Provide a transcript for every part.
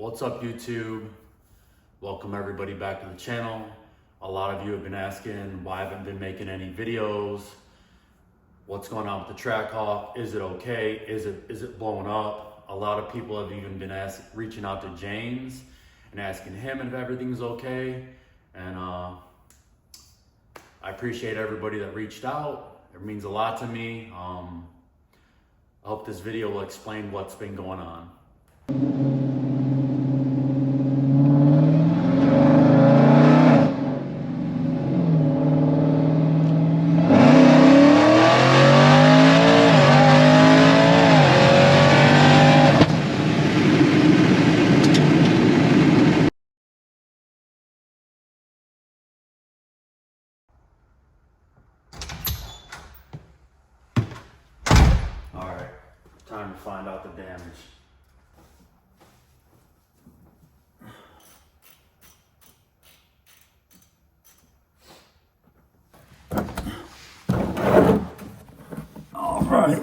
What's up, YouTube? Welcome everybody back to the channel. A lot of you have been asking why I haven't been making any videos. What's going on with the Trackhawk? Is it okay? Is it blowing up? A lot of people have even been reaching out to James and asking him if everything's okay. And I appreciate everybody that reached out. It means a lot to me. I hope this video will explain what's been going on. All right, time to find out the damage. All right,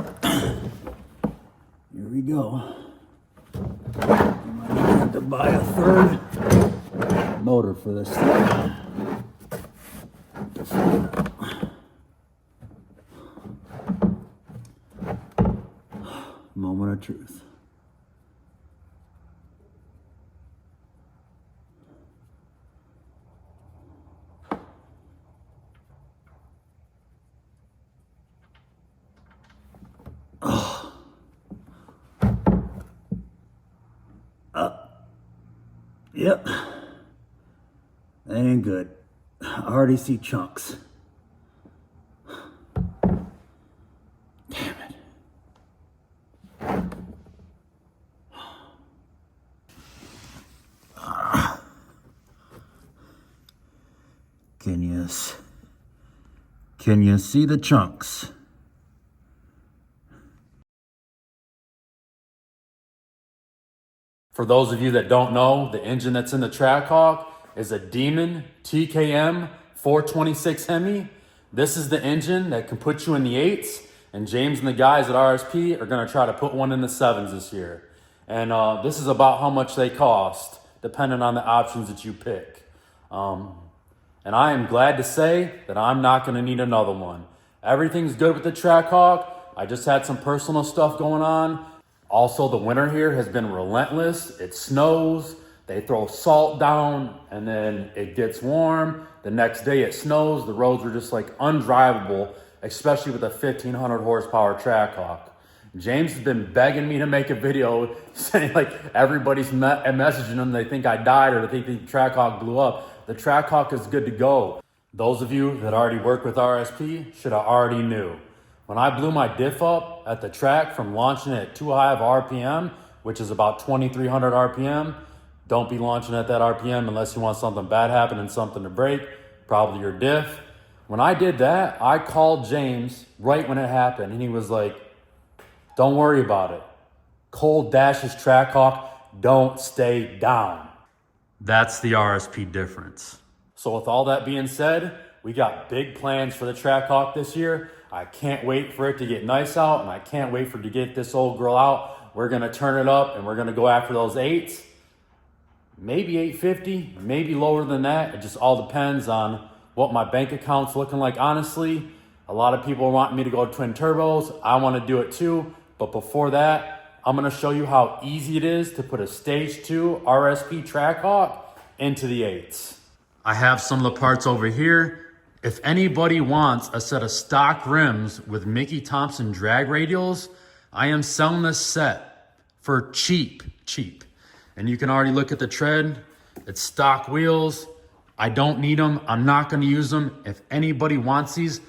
here we go. I might have to buy a third motor for this thing. Moment of truth. Yep. That ain't good. I already see chunks. Damn it. Can you see the chunks? For those of you that don't know, the engine that's in the Trackhawk is a Demon TKM 426 Hemi. This is the engine that can put you in the 8s, and James and the guys at RSP are gonna try to put one in the 7s this year. And this is about how much they cost, depending on the options that you pick. And I am glad to say that I'm not gonna need another one. Everything's good with the Trackhawk. I just had some personal stuff going on. Also, the winter here has been relentless. It snows, they throw salt down, and then it gets warm. The next day it snows. The roads are just like undrivable, especially with a 1500 horsepower Trackhawk. James has been begging me to make a video saying like everybody's messaging him. They think I died or they think the Trackhawk blew up. The Trackhawk is good to go. Those of you that already work with RSP should have already knew. When I blew my diff up at the track from launching it at too high of RPM, which is about 2,300 RPM, don't be launching at that RPM unless you want something bad happen and something to break, probably your diff. When I did that, I called James right when it happened, and he was like, don't worry about it. Cold dashes Trackhawk, don't stay down. That's the RSP difference. So with all that being said, we got big plans for the Trackhawk this year. I can't wait for it to get nice out, and I can't wait for it to get this old girl out. We're gonna turn it up, and we're gonna go after those 8s. Maybe 850, maybe lower than that. It just all depends on what my bank account's looking like. Honestly, a lot of people want me to go twin turbos. I wanna do it too, but before that, I'm gonna show you how easy it is to put a Stage 2 RSP Trackhawk into the 8s. I have some of the parts over here. If anybody wants a set of stock rims with Mickey Thompson drag radials, I am selling this set for cheap. And you can already look at the tread. It's stock wheels. I don't need them. I'm not gonna use them. If anybody wants these,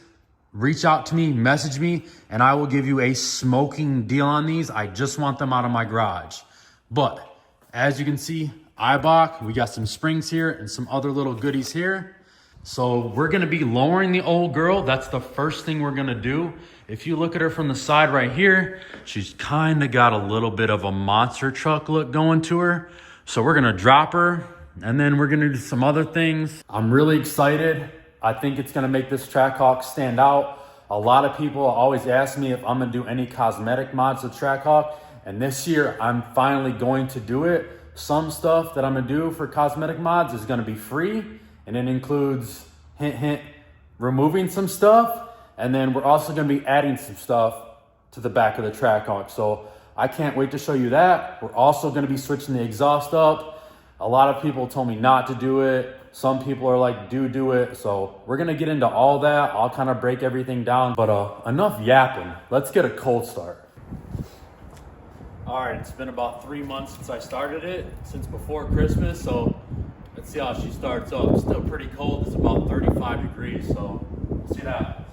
reach out to me, message me, and I will give you a smoking deal on these. I just want them out of my garage. But as you can see, Eibach, we got some springs here and some other little goodies here. So we're gonna be lowering the old girl. That's the first thing we're gonna do. If you look at her from the side right here, she's kinda got a little bit of a monster truck look going to her. So we're gonna drop her, and then we're gonna do some other things. I'm really excited. I think it's gonna make this Trackhawk stand out. A lot of people always ask me if I'm gonna do any cosmetic mods to Trackhawk, and this year I'm finally going to do it. some stuff that I'm gonna do for cosmetic mods is gonna be free, and it includes, hint, hint, removing some stuff. And then we're also gonna be adding some stuff to the back of the Trackhawk. So I can't wait to show you that. We're also gonna be switching the exhaust up. A lot of people told me not to do it. Some people are like, do it. So we're gonna get into all that. I'll kind of break everything down, but enough yapping. Let's get a cold start. All right, it's been about 3 months since I started it, since before Christmas. So let's see how she starts up. It's still pretty cold. It's about 35 degrees. So let's see that.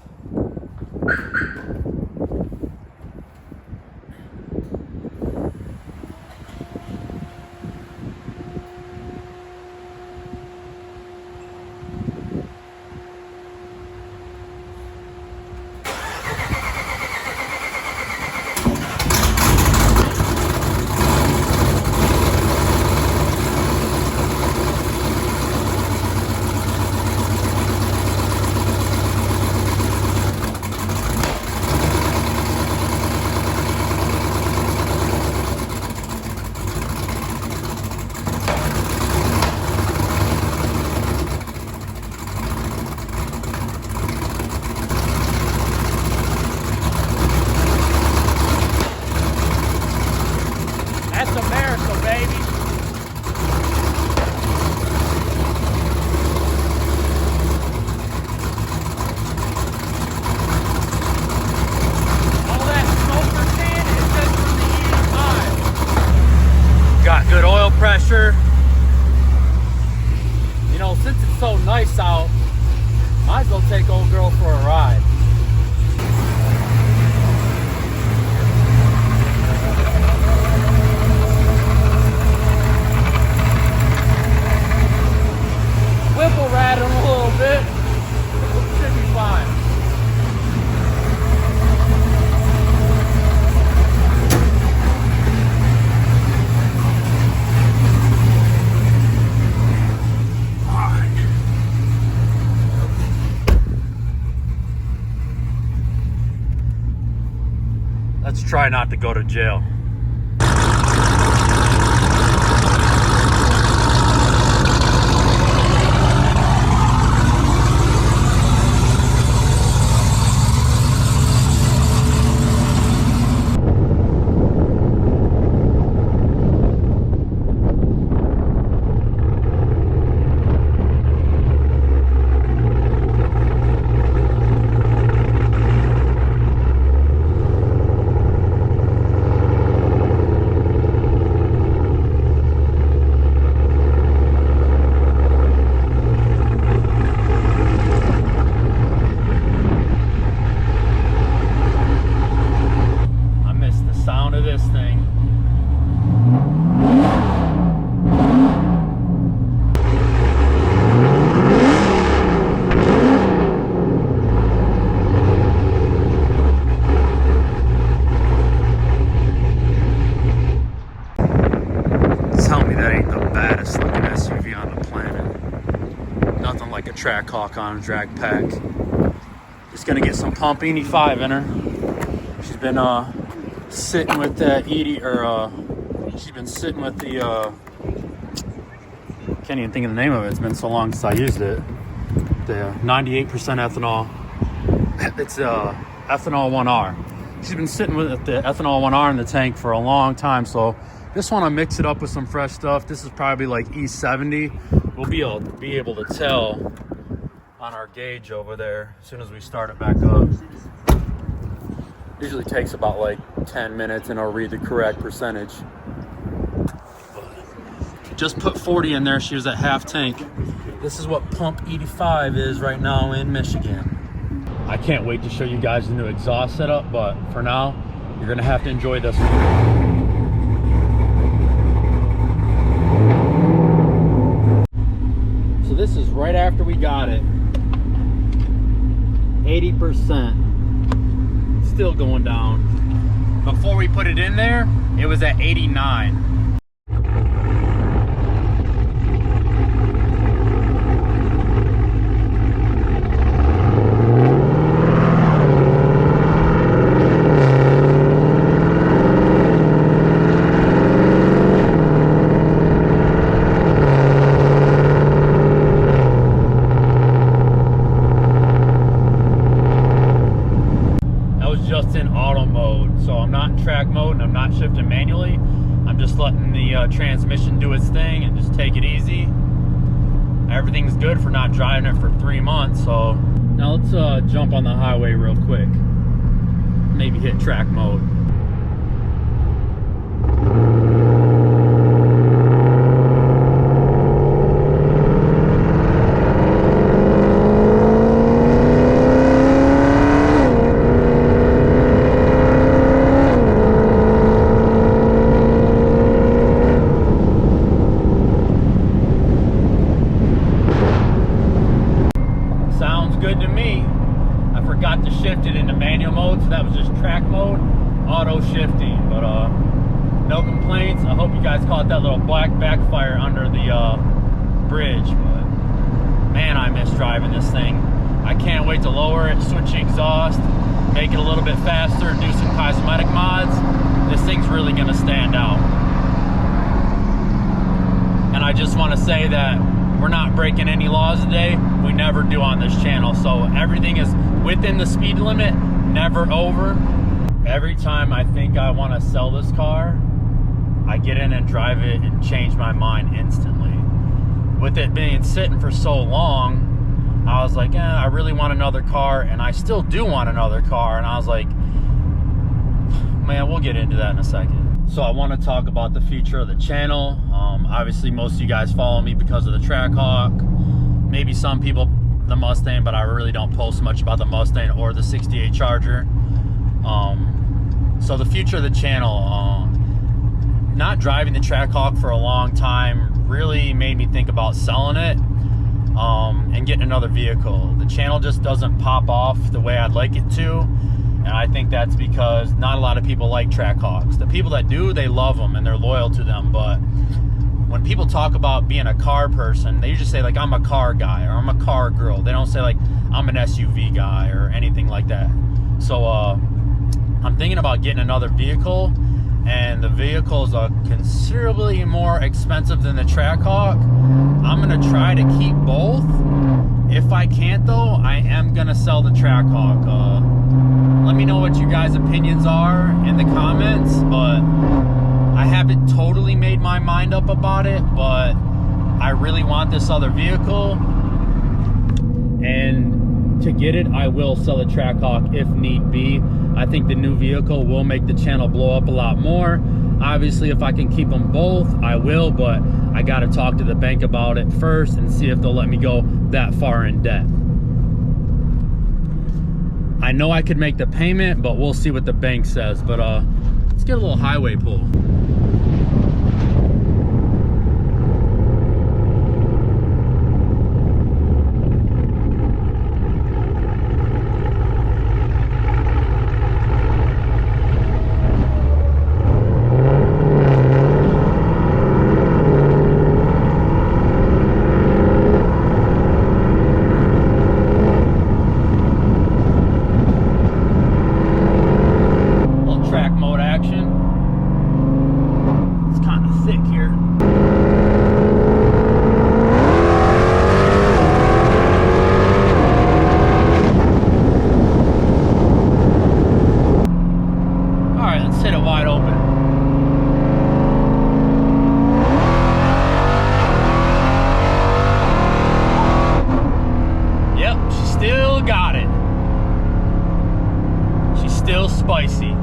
That's America, baby. All that smoke we're seeing is just from the E5. Got good oil pressure. You know, since it's so nice out, might as well take old girl for a ride. Whipple rat him a little bit. Should be fine. Let's try not to go to jail. Trackhawk on a drag pack. Just gonna get some pump E5 in her. She's been sitting with that she's been sitting with the can't even think of the name of it. It's been so long since I used it. The 98% ethanol. It's ethanol 1R. She's been sitting with the ethanol 1R in the tank for a long time, so just want to mix it up with some fresh stuff. This is probably like E70. We'll be able to tell on our gauge over there as soon as we start it back up. Usually takes about like 10 minutes and I'll read the correct percentage. Just put 40 in there. She was at half tank. This is what pump 85 is right now in Michigan. I can't wait to show you guys the new exhaust setup, but for now, you're gonna have to enjoy this one. This is right after we got it. 80%. Still going down. Before we put it in there, it was at 89. just in auto mode. So I'm not in track mode and I'm not shifting manually. I'm just letting the transmission do its thing and just take it easy. Everything's good for not driving it for 3 months. So now let's jump on the highway real quick. Maybe hit track mode. Good to me. I forgot to shift it into manual mode, so that was just track mode, auto shifting. But no complaints. I hope you guys caught that little black backfire under the bridge. But man, I miss driving this thing. I can't wait to lower it, switch the exhaust, make it a little bit faster, do some cosmetic mods. This thing's really gonna stand out. And I just want to say that we're not breaking any laws today. We never do on this channel. So everything is within the speed limit, never over. Every time I think I want to sell this car, I get in and drive it and change my mind instantly. With it being sitting for so long, I was like, I really want another car, and I still do want another car. And I was like, man, we'll get into that in a second. So I want to talk about the future of the channel. Obviously, most of you guys follow me because of the Trackhawk. Maybe some people the Mustang, but I really don't post much about the Mustang or the 68 Charger. So the future of the channel, not driving the Trackhawk for a long time really made me think about selling it and getting another vehicle. The channel just doesn't pop off the way I'd like it to. And I think that's because not a lot of people like Trackhawks. The people that do, they love them and they're loyal to them. But when people talk about being a car person, they usually say like, I'm a car guy or I'm a car girl. They don't say like, I'm an SUV guy or anything like that. So I'm thinking about getting another vehicle, and the vehicles are considerably more expensive than the Trackhawk. I'm gonna try to keep both. If I can't though, I am gonna sell the Trackhawk. Let me know what you guys' opinions are in the comments, but I haven't totally made my mind up about it, but I really want this other vehicle, and to get it, I will sell the Trackhawk if need be. I think the new vehicle will make the channel blow up a lot more. Obviously, if I can keep them both, I will, but I got to talk to the bank about it first and see if they'll let me go that far in debt. I know I could make the payment, but we'll see what the bank says. But let's get a little highway pull. Spicy.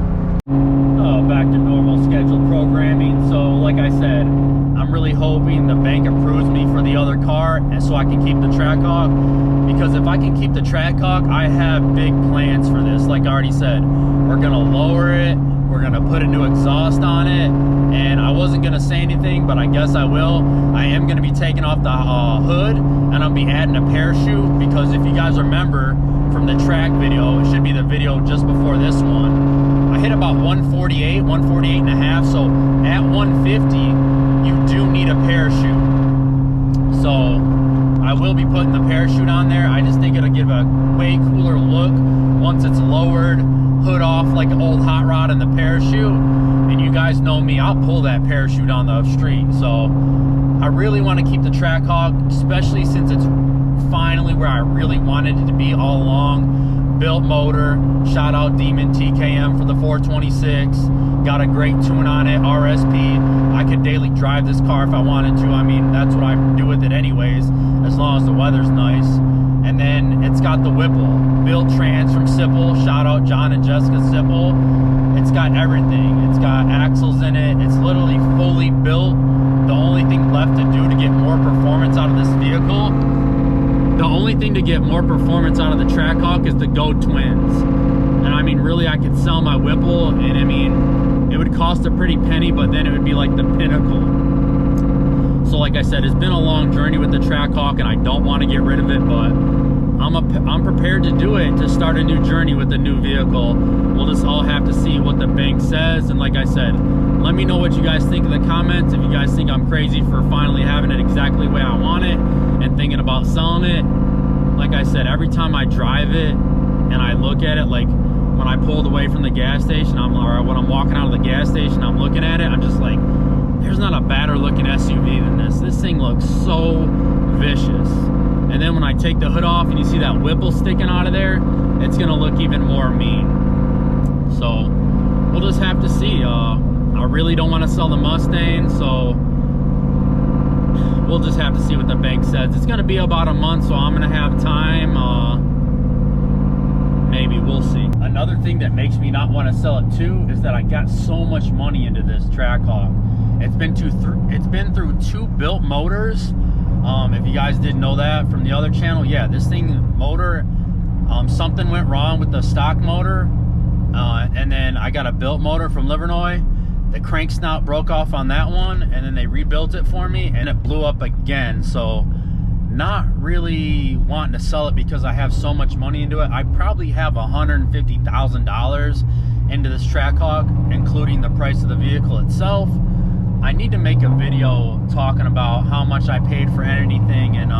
Back to normal scheduled programming. So like I said, I'm really hoping the bank approves me for the other car and so I can keep the Trackhawk, because if I can keep the Trackhawk, I have big plans for this. Like I already said, we're gonna lower it, we're gonna put a new exhaust on it, and I wasn't gonna say anything, but I guess I will. I am gonna be taking off the hood, and I'll be adding a parachute, because if you guys remember from the track video, it should be the video just before this one, I hit about 148 and a half. So at 150 you do need a parachute, so I will be putting the parachute on there. I just think it'll give a way cooler look once it's lowered, hood off like an old hot rod in the parachute. And you guys know me, I'll pull that parachute on the street. So I really want to keep the Trackhawk, especially since it's finally where I really wanted it to be all along. built motor. Shout out Demon TKM for the 426. Got a great tune on it, RSP. I could daily drive this car if I wanted to. I mean, that's what I do with it anyways, as long as the weather's nice. And then it's got the Whipple, built trans from Sipple. Shout out John and Jessica Sipple. It's got everything. It's got axles in it. It's literally fully built. The only thing left to do to get more performance out of this vehicle, the only thing to get more performance out of the Trackhawk is the Go Twins. And I mean, really, I could sell my Whipple, and I mean, it would cost a pretty penny, but then it would be like the pinnacle. So like I said, it's been a long journey with the Trackhawk, and I don't want to get rid of it, but I'm prepared to do it, to start a new journey with the new vehicle. We'll just all have to see what the bank says. And like I said, let me know what you guys think in the comments. If you guys think I'm crazy for finally having it exactly the way I want it and thinking about selling it. Like I said, every time I drive it and I look at it, like when I pulled away from the gas station, or when I'm walking out of the gas station, I'm looking at it, I'm just like, there's not a badder looking SUV than this. This thing looks so vicious. And then when I take the hood off and you see that Whipple sticking out of there, it's gonna look even more mean. So we'll just have to see. I really don't want to sell the Mustang, so we'll just have to see what the bank says. It's gonna be about a month, so I'm gonna have time. Maybe, we'll see. Another thing that makes me not want to sell it too is that I got so much money into this Trackhawk. It's been through 2 built motors. If you guys didn't know that from the other channel, yeah, this thing motor, something went wrong with the stock motor, and then I got a built motor from Livernois. The crank snout broke off on that one, and then they rebuilt it for me, and it blew up again. So not really wanting to sell it because I have so much money into it. I probably have $150,000 into this Trackhawk, including the price of the vehicle itself. I need to make a video talking about how much I paid for anything, and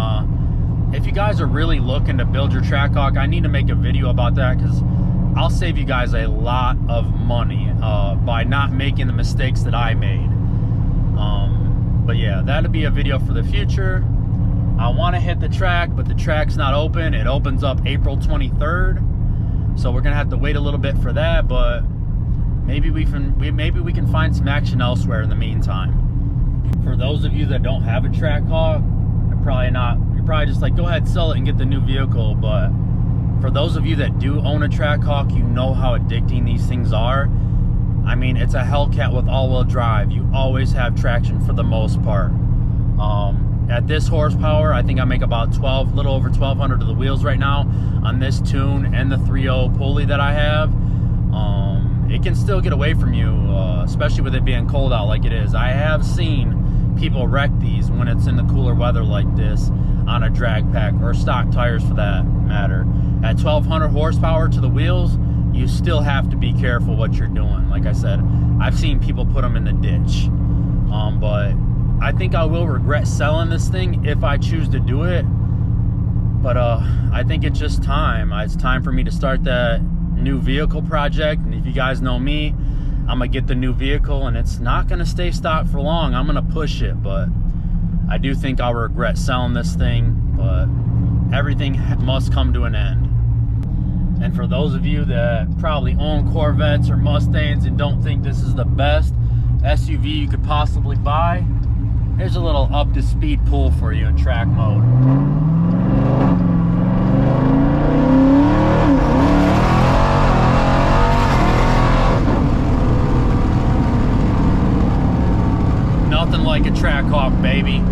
if you guys are really looking to build your Trackhawk, I need to make a video about that, because I'll save you guys a lot of money by not making the mistakes that I made. But yeah, that'll be a video for the future. I want to hit the track, but the track's not open. It opens up April 23rd, so we're gonna have to wait a little bit for that, but maybe we can find some action elsewhere in the meantime. For those of you that don't have a Trackhawk, you're probably just like, go ahead, sell it and get the new vehicle. But for those of you that do own a Trackhawk, you know how addicting these things are. I mean, it's a Hellcat with all-wheel drive. You always have traction for the most part. At this horsepower, I think I make about little over 1,200 to the wheels right now on this tune and the 3.0 pulley that I have. It can still get away from you, especially with it being cold out like it is. I have seen people wreck these when it's in the cooler weather like this on a drag pack, or stock tires for that matter. At 1,200 horsepower to the wheels, you still have to be careful what you're doing. Like I said, I've seen people put them in the ditch. But I think I will regret selling this thing if I choose to do it. But I think it's just time. It's time for me to start that new vehicle project. And if you guys know me, I'm gonna get the new vehicle, and it's not gonna stay stock for long. I'm gonna push it, but I do think I'll regret selling this thing. But everything must come to an end. And for those of you that probably own Corvettes or Mustangs and don't think this is the best SUV you could possibly buy, here's a little up to speed pull for you in track mode. Nothing like a Trackhawk, baby.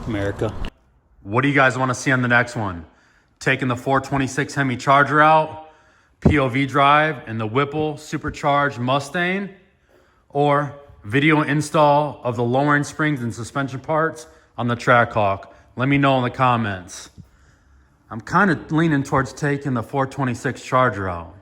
America. What do you guys want to see on the next one? taking the 426 Hemi Charger out, POV drive, and the Whipple supercharged Mustang, or video install of the lowering springs and suspension parts on the Trackhawk? Let me know in the comments. I'm kind of leaning towards taking the 426 Charger out.